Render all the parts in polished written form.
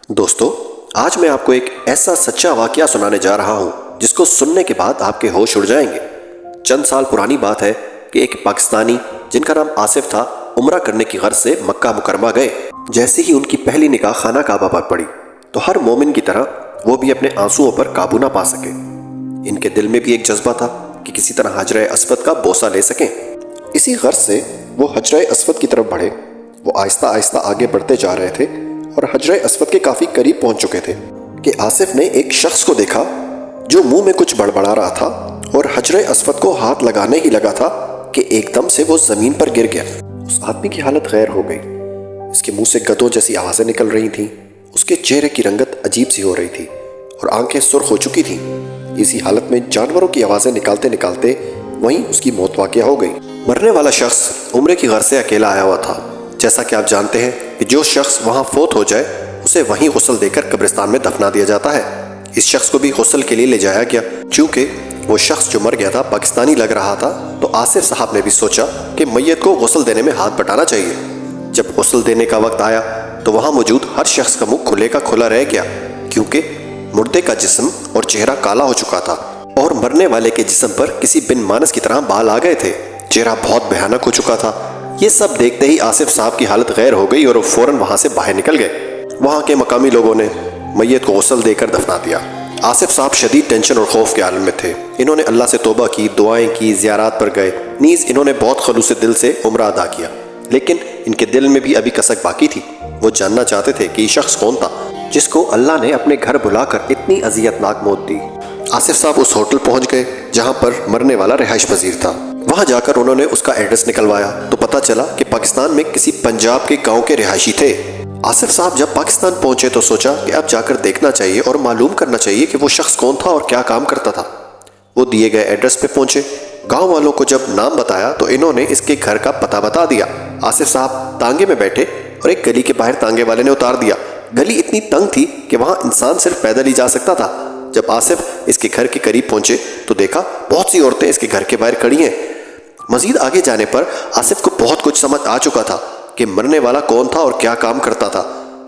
دوستو، آج میں آپ کو ایک ایسا سچا واقعہ سنانے جا رہا ہوں جس کو سننے کے بعد آپ کے ہوش اڑ جائیں گے۔ چند سال پرانی بات ہے کہ ایک پاکستانی جن کا نام آصف تھا، عمرہ کرنے کی غرض سے مکہ مکرمہ گئے۔ جیسے ہی ان کی پہلی نگاہ خانہ کعبہ پر پڑی تو ہر مومن کی طرح وہ بھی اپنے آنسوؤں پر قابو نہ پا سکے۔ ان کے دل میں بھی ایک جذبہ تھا کہ کسی طرح حجرہ اسود کا بوسہ لے سکیں۔ اسی غرض سے وہ حجرہ اسود کی طرف بڑھے۔ وہ آہستہ آہستہ آگے بڑھتے جا رہے تھے اور حجرہ اسود کے کافی قریب پہنچ چکے تھے کہ آصف نے ایک شخص کو دیکھا جو منہ میں کچھ بڑبڑا رہا تھا اور حجرہ اسود کو ہاتھ لگانے ہی لگا تھا کہ ایک دم سے وہ زمین پر گر گیا۔ اس آدمی کی حالت غیر ہو گئی۔ اس کے منہ سے گدوں جیسی آوازیں نکل رہی تھیں۔ اس کے چہرے کی رنگت عجیب سی ہو رہی تھی اور آنکھیں سرخ ہو چکی تھیں۔ اسی حالت میں جانوروں کی آوازیں نکالتے نکالتے وہیں اس کی موت واقع ہو گئی۔ مرنے والا شخص عمرے کی غرض سے اکیلا آیا ہوا تھا۔ جیسا کہ آپ جانتے ہیں کہ جو شخص وہاں فوت ہو جائے اسے وہیں غسل دے کر قبرستان میں دفنا دیا جاتا ہے۔ اس شخص کو بھی غسل کے لیے لے جایا گیا۔ چونکہ وہ شخص جو مر گیا تھا پاکستانی لگ رہا تھا تو آصف صاحب نے بھی سوچا کہ میت کو غسل دینے میں ہاتھ بٹانا چاہیے۔ جب غسل دینے کا وقت آیا تو وہاں موجود ہر شخص کا منہ کھلے کا کھلا رہ گیا، کیونکہ مردے کا جسم اور چہرہ کالا ہو چکا تھا اور مرنے والے کے جسم پر کسی بن مانس کی طرح بال آ گئے تھے۔ چہرہ بہت بھیانک ہو چکا تھا۔ یہ سب دیکھتے ہی آصف صاحب کی حالت غیر ہو گئی اور وہ فوراً وہاں سے باہر نکل گئے۔ وہاں کے مقامی لوگوں نے میت کو غسل دے کر دفنا دیا۔ آصف صاحب شدید ٹینشن اور خوف کے عالم میں تھے۔ انہوں نے اللہ سے توبہ کی، دعائیں کی، زیارات پر گئے، نیز انہوں نے بہت خلوص دل سے عمرہ ادا کیا۔ لیکن ان کے دل میں بھی ابھی کسک باقی تھی۔ وہ جاننا چاہتے تھے کہ یہ شخص کون تھا جس کو اللہ نے اپنے گھر بلا کر اتنی اذیتناک موت دی۔ آصف صاحب اس ہوٹل پہنچ گئے جہاں پر مرنے والا رہائش پذیر تھا۔ وہاں جا کر انہوں نے اس کا ایڈریس نکلوایا تو پتہ چلا کہ پاکستان میں کسی پنجاب کے گاؤں کے رہائشی تھے۔ آصف صاحب جب پاکستان پہنچے تو سوچا کہ اب جا کر دیکھنا چاہیے اور معلوم کرنا چاہیے کہ وہ شخص کون تھا اور کیا کام کرتا تھا۔ وہ دیے گئے ایڈریس پہ پہنچے۔ گاؤں والوں کو جب نام بتایا تو انہوں نے اس کے گھر کا پتہ بتا دیا۔ آصف صاحب تانگے میں بیٹھے اور ایک گلی کے باہر تانگے والے نے اتار دیا۔ گلی اتنی تنگ تھی کہ وہاں انسان صرف پیدل ہی جا سکتا تھا۔ جب آصف اس کے گھر کے قریب پہنچے تو دیکھا بہت سی عورتیں اس کے گھر کے باہر کھڑی ہیں۔ مزید آگے جانے پر آصف کو بہت کچھ سمجھ آ چکا تھا کہ مرنے والا کون تھا اور کیا کام کرتا تھا۔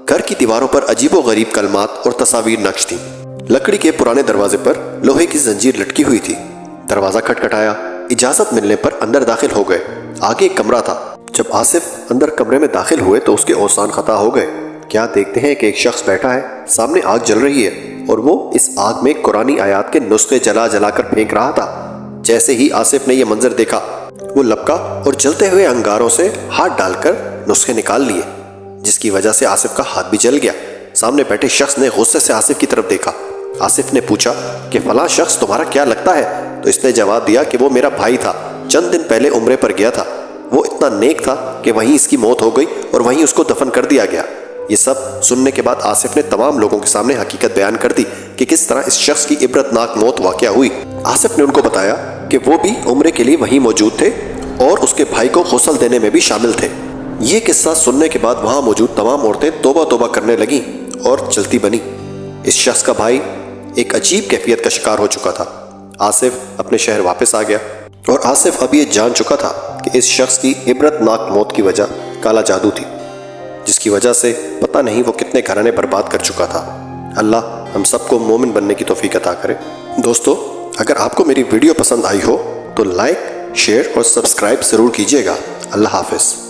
گھر کی دیواروں پر عجیب و غریب کلمات اور تصاویر نقش تھیں۔ لکڑی کے پرانے دروازے پر لوہے کی زنجیر لٹکی ہوئی تھی۔ دروازہ کھٹکھٹایا۔ اجازت ملنے پر اندر داخل ہو گئے۔ آگے ایک کمرہ تھا۔ جب آصف اندر کمرے میں داخل ہوئے تو اس کے اوسان خطا ہو گئے۔ کیا دیکھتے ہیں کہ ایک شخص بیٹھا ہے، سامنے آگ جل رہی ہے اور وہ اس آگ میں قرآنی آیات کے نسخے جلا جلا کر پھینک رہا تھا۔ جیسے ہی آصف نے یہ منظر دیکھا وہ لپکا اور جلتے ہوئے انگاروں سے ہاتھ ڈال کر نسخے نکال لیے، جس کی وجہ سے آصف کا ہاتھ بھی جل گیا۔ سامنے بیٹھے شخص نے غصے سے آصف کی طرف دیکھا۔ آصف نے پوچھا کہ فلاں شخص تمہارا کیا لگتا ہے؟ تو اس نے جواب دیا کہ وہ میرا بھائی تھا، چند دن پہلے عمرے پر گیا تھا۔ وہ اتنا نیک تھا کہ وہیں اس کی موت ہو گئی اور وہیں اس کو دفن کر دیا گیا۔ یہ سب سننے کے بعد آصف نے تمام لوگوں کے سامنے حقیقت بیان کر دی کہ کس طرح اس شخص کی عبرتناک موت واقع ہوئی۔ آصف نے ان کو بتایا کہ وہ بھی عمرے کے لیے وہیں موجود تھے اور اس کے بھائی کو غسل دینے میں بھی شامل تھے۔ یہ قصہ سننے کے بعد وہاں موجود تمام عورتیں توبہ توبہ کرنے لگیں اور چلتی بنی۔ اس شخص کا بھائی ایک عجیب کیفیت کا شکار ہو چکا تھا۔ آصف اپنے شہر واپس آ گیا اور آصف اب یہ جان چکا تھا کہ اس شخص کی عبرتناک موت کی وجہ کالا جادو تھی، جس کی وجہ سے پتہ نہیں وہ کتنے گھرانے برباد کر چکا تھا۔ اللہ ہم سب کو مومن بننے کی توفیق عطا کرے۔ دوستو، اگر آپ کو میری ویڈیو پسند آئی ہو تو لائک، شیئر اور سبسکرائب ضرور کیجیے گا۔ اللہ حافظ۔